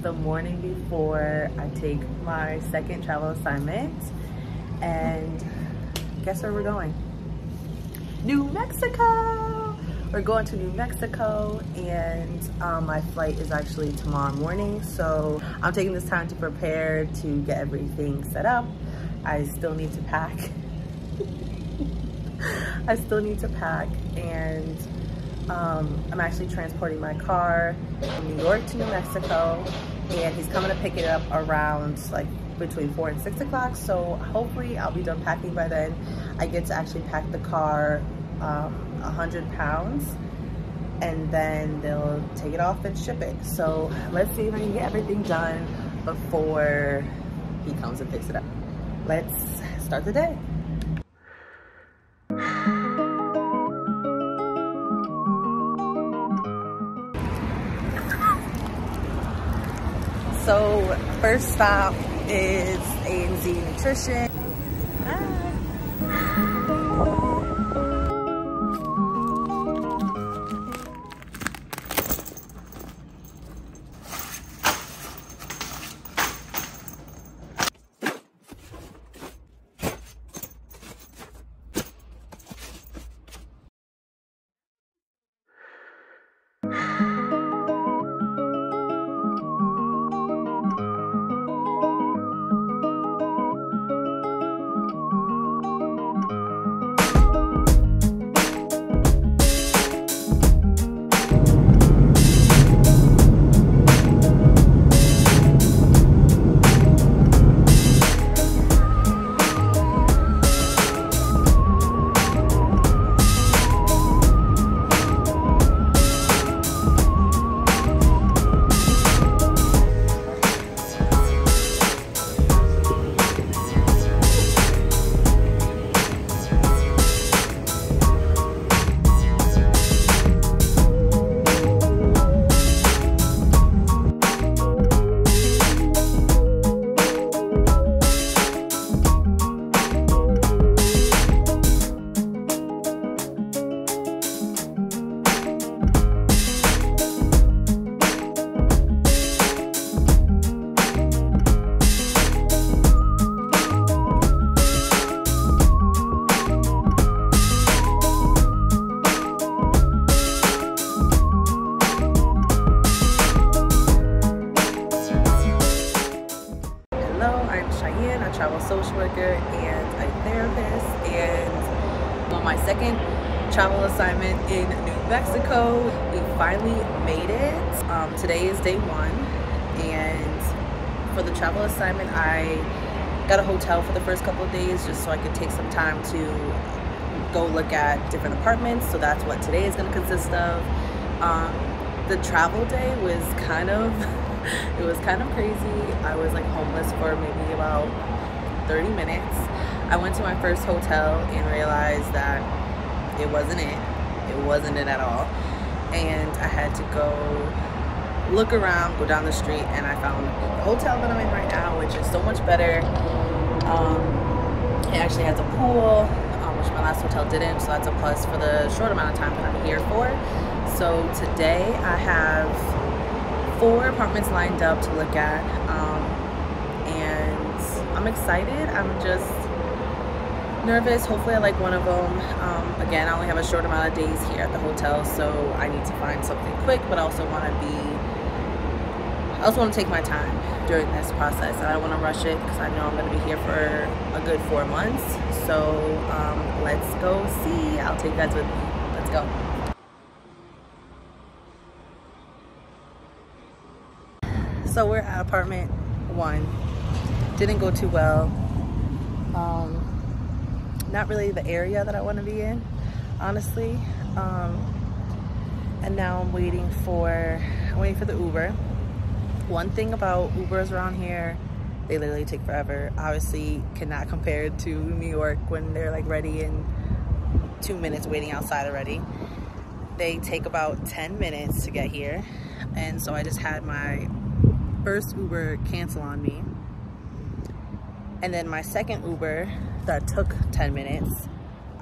the morning before I take my second travel assignment, and guess where we're going? New Mexico! We're going to New Mexico, and my flight is actually tomorrow morning, so I'm taking this time to prepare to get everything set up. I still need to pack. I still need to pack, and I'm actually transporting my car from New York to New Mexico, and he's coming to pick it up around like between 4 and 6 o'clock. So hopefully I'll be done packing by then. I get to actually pack the car 100 pounds, and then they'll take it off and ship it. So let's see if I can get everything done before he comes and picks it up. Let's start the day. So first stop is A&Z Nutrition. Social worker and a therapist, and on my second travel assignment in New Mexico. We finally made it. Today is day one, and for the travel assignment I got a hotel for the first couple of days just so I could take some time to go look at different apartments. So that's what today is going to consist of. The travel day was kind of it was kind of crazy. I was like homeless for maybe about 30 minutes. I went to my first hotel and realized that it wasn't it. It wasn't it at all. And I had to go look around, go down the street, and I found the hotel that I'm in right now, which is so much better. It actually has a pool, which my last hotel didn't, so that's a plus for the short amount of time that I'm here for. So today I have 4 apartments lined up to look at, and I'm excited. I'm just nervous. Hopefully I like one of them. Again, I only have a short amount of days here at the hotel, so I need to find something quick, but I also want to take my time during this process. I don't want to rush it because I know I'm going to be here for a good 4 months. So let's go see. I'll take you guys with me. Let's go. So we're at apartment 1. Didn't go too well. Not really the area that I want to be in, honestly. And now I'm waiting for the Uber. One thing about Ubers around here, they literally take forever. Obviously cannot compare to New York when they're like ready in 2 minutes waiting outside already. They take about 10 minutes to get here. And so I just had my first Uber cancel on me. And then my second Uber that took 10 minutes,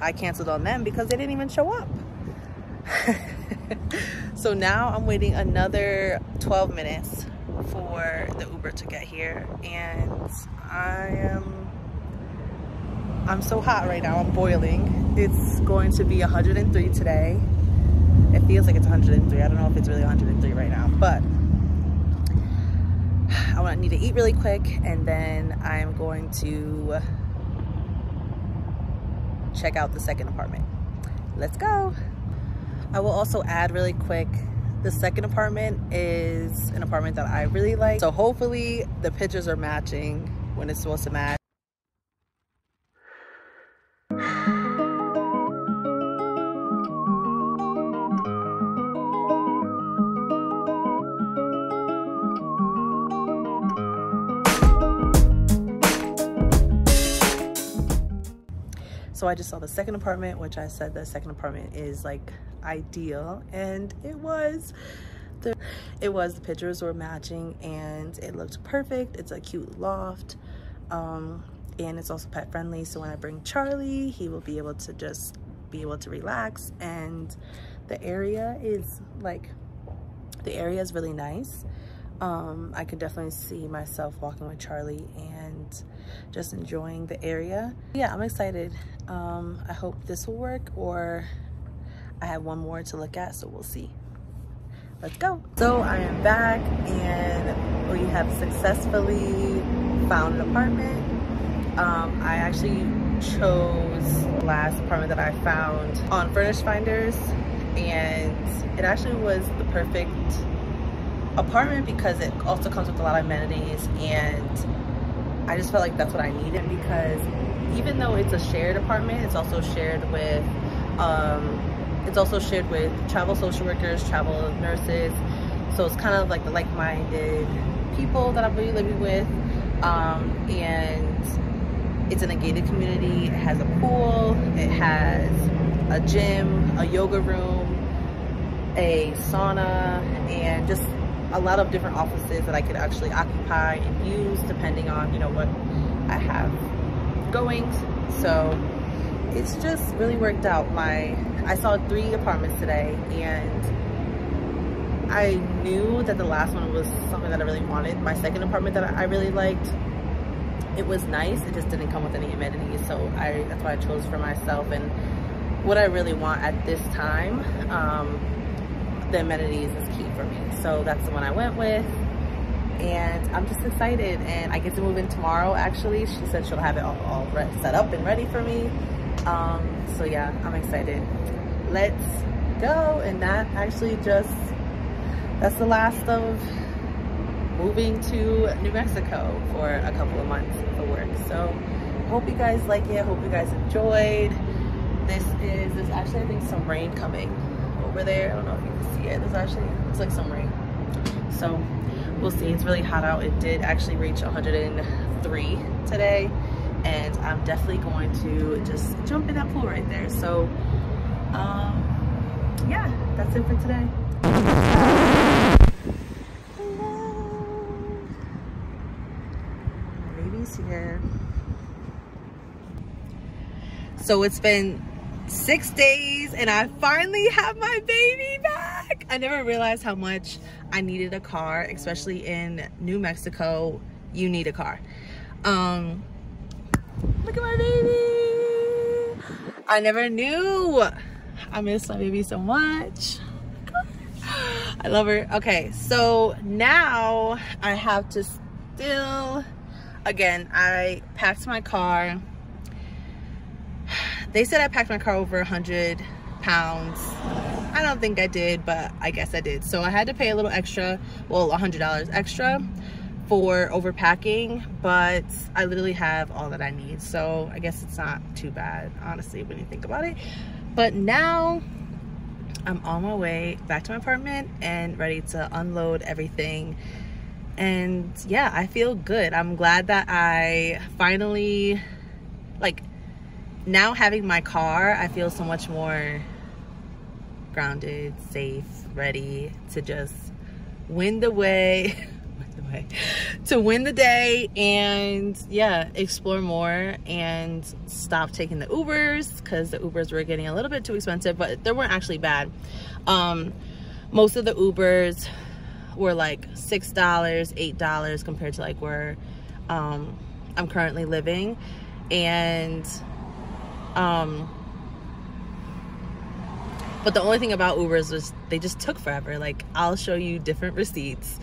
I canceled on them because they didn't even show up. So now I'm waiting another 12 minutes for the Uber to get here, and I'm so hot right now. I'm boiling. It's going to be 103 today. It feels like it's 103. I don't know if it's really 103 right now, but I need to eat really quick, and then I'm going to check out the second apartment. Let's go. I will also add really quick, the second apartment is an apartment that I really like. So hopefully the pictures are matching when it's supposed to match. So I just saw the second apartment, which I said the second apartment is like ideal, and it was. The pictures were matching and it looked perfect. It's a cute loft, and it's also pet friendly. So when I bring Charlie, he will be able to relax, and the area is really nice. I could definitely see myself walking with Charlie and just enjoying the area. Yeah, I'm excited. I hope this will work, or I have one more to look at, so we'll see. Let's go. So I am back, and we have successfully found an apartment. I actually chose the last apartment that I found on Furnished Finders, and it actually was the perfect apartment because it also comes with a lot of amenities, and I just felt like that's what I needed, because even though it's a shared apartment, it's also shared with travel social workers, travel nurses. So it's kind of like the like-minded people that I'm really living with, and it's in a gated community. It has a pool, it has a gym, a yoga room, a sauna, and just a lot of different offices that I could actually occupy and use depending on, you know, what I have going. So it's just really worked out. I saw 3 apartments today, and I knew that the last one was something that I really wanted. My second apartment that I really liked, it was nice, it just didn't come with any amenities, so that's why I chose for myself and what I really want at this time. The amenities is key for me, so that's the one I went with, and I'm just excited. And I get to move in tomorrow. Actually, she said she'll have it all set up and ready for me, so yeah, I'm excited. Let's go. And that's the last of moving to New Mexico for a couple of months for work. So hope you guys like it, hope you guys enjoyed. There's actually, I think, some rain coming over there. I don't know if you can see it. Looks like some rain. So we'll see. It's really hot out. It did actually reach 103 today, and I'm definitely going to just jump in that pool right there. So yeah, that's it for today. Hello. Baby's here. So it's been 6 days and I finally have my baby back. I never realized how much I needed a car, especially in New Mexico. You need a car. Look at my baby. I never knew. I miss my baby so much. I love her. Okay, so now I have to again, I packed my car. They said I packed my car over 100 pounds. I don't think I did, but I guess I did. So I had to pay a little extra, well, $100 extra for overpacking, but I literally have all that I need. So I guess it's not too bad, honestly, when you think about it. But now I'm on my way back to my apartment and ready to unload everything. And yeah, I feel good. I'm glad that I finally, like, now having my car, I feel so much more grounded, safe, ready to just win the day and yeah, explore more and stop taking the Ubers, because the Ubers were getting a little bit too expensive, but they weren't actually bad. Most of the Ubers were like $6, $8 compared to like where I'm currently living. And but the only thing about Ubers was they just took forever. Like, I'll show you different receipts,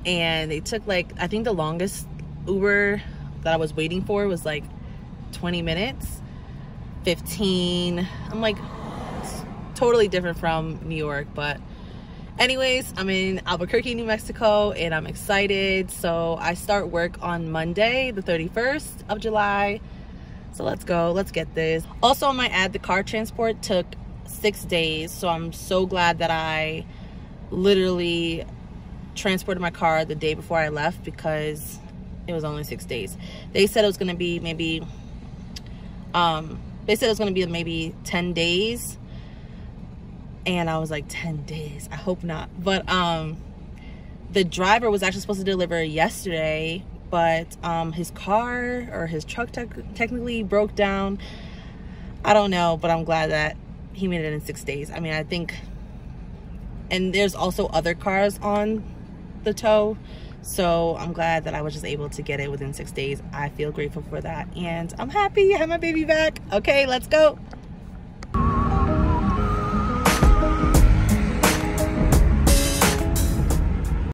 and they took like, I think the longest Uber that I was waiting for was like 20 minutes, 15. I'm like, totally different from New York. But anyways, I'm in Albuquerque, New Mexico, and I'm excited. So I start work on Monday, the 31st of July. So let's go, let's get this. Also, on my ad, the car transport took 6 days. So I'm so glad that I literally transported my car the day before I left, because it was only 6 days. They said it was gonna be maybe, they said it was gonna be maybe 10 days. And I was like, 10 days, I hope not. But the driver was actually supposed to deliver yesterday, but his car or his truck technically broke down. I don't know, but I'm glad that he made it in 6 days. I mean, I think, and there's also other cars on the tow, so I'm glad that I was just able to get it within 6 days. I feel grateful for that, and I'm happy I have my baby back. Okay, let's go.